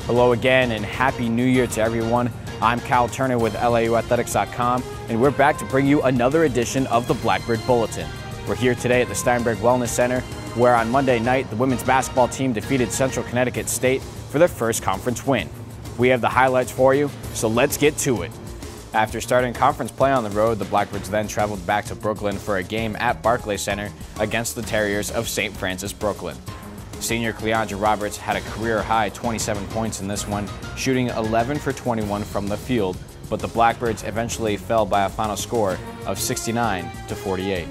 Hello again and Happy New Year to everyone. I'm Kyle Turner with LIUathletics.com and we're back to bring you another edition of the Blackbird Bulletin. We're here today at the Steinberg Wellness Center where on Monday night the women's basketball team defeated Central Connecticut State for their first conference win. We have the highlights for you, so let's get to it. After starting conference play on the road, the Blackbirds then traveled back to Brooklyn for a game at Barclays Center against the Terriers of St. Francis, Brooklyn. Senior Cleandra Roberts had a career-high 27 points in this one, shooting 11 for 21 from the field, but the Blackbirds eventually fell by a final score of 69-48.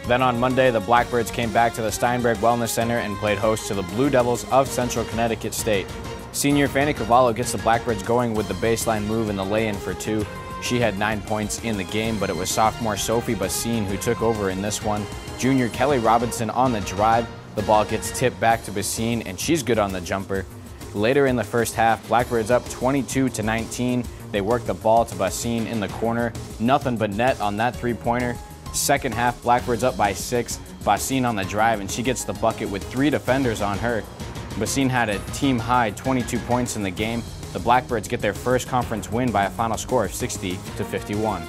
Then on Monday, the Blackbirds came back to the Steinberg Wellness Center and played host to the Blue Devils of Central Connecticut State. Senior Fanny Cavallo gets the Blackbirds going with the baseline move and the lay-in for two. She had 9 points in the game, but it was sophomore Sophie Bassine who took over in this one. Junior Kelly Robinson on the drive. The ball gets tipped back to Bassine, and she's good on the jumper. Later in the first half, Blackbirds up 22-19. They work the ball to Bassine in the corner. Nothing but net on that three-pointer. Second half, Blackbirds up by 6. Bassine on the drive, and she gets the bucket with 3 defenders on her. Bassine had a team-high 22 points in the game. The Blackbirds get their first conference win by a final score of 60-51.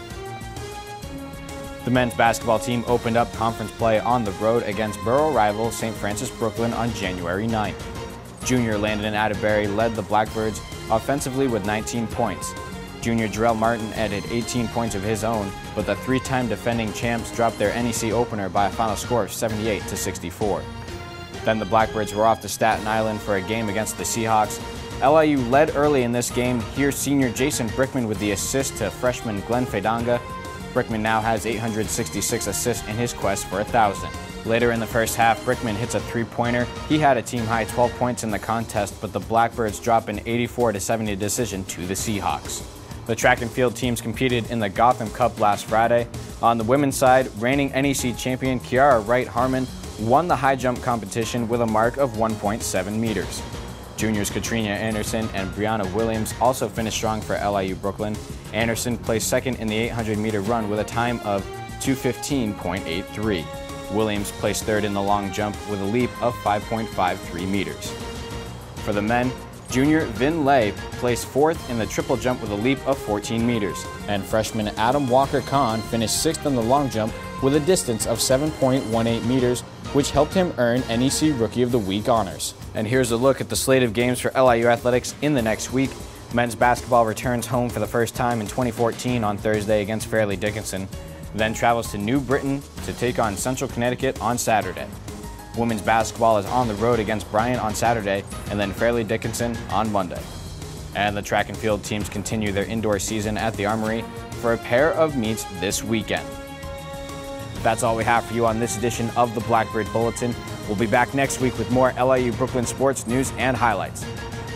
The men's basketball team opened up conference play on the road against borough rival St. Francis Brooklyn on January 9th. Junior Landon Atterbury led the Blackbirds offensively with 19 points. Junior Jarrell Martin added 18 points of his own, but the three-time defending champs dropped their NEC opener by a final score of 78-64. Then the Blackbirds were off to Staten Island for a game against the Seahawks. LIU led early in this game. Here's senior Jason Brickman with the assist to freshman Glenn Fedanga. Brickman now has 866 assists in his quest for 1,000. Later in the first half, Brickman hits a three-pointer. He had a team-high 12 points in the contest, but the Blackbirds drop an 84-70 decision to the Seahawks. The track and field teams competed in the Gotham Cup last Friday. On the women's side, reigning NEC champion Kiara Wright-Harmon won the high jump competition with a mark of 1.7 meters. Juniors Katrina Anderson and Brianna Williams also finished strong for LIU Brooklyn. Anderson placed second in the 800-meter run with a time of 2:15.83. Williams placed third in the long jump with a leap of 5.53 meters. For the men, junior Vin Lay placed fourth in the triple jump with a leap of 14 meters. And freshman Adam Walker-Kahn finished sixth in the long jump with a distance of 7.18 meters, which helped him earn NEC Rookie of the Week honors. And here's a look at the slate of games for LIU Athletics in the next week. Men's basketball returns home for the first time in 2014 on Thursday against Fairleigh Dickinson, then travels to New Britain to take on Central Connecticut on Saturday. Women's basketball is on the road against Bryant on Saturday and then Fairleigh Dickinson on Monday. And the track and field teams continue their indoor season at the Armory for a pair of meets this weekend. That's all we have for you on this edition of the Blackbird Bulletin. We'll be back next week with more LIU Brooklyn sports news and highlights.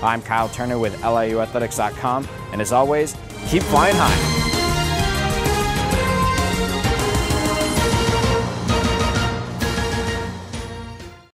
I'm Kyle Turner with LIUathletics.com, and as always, keep flying high.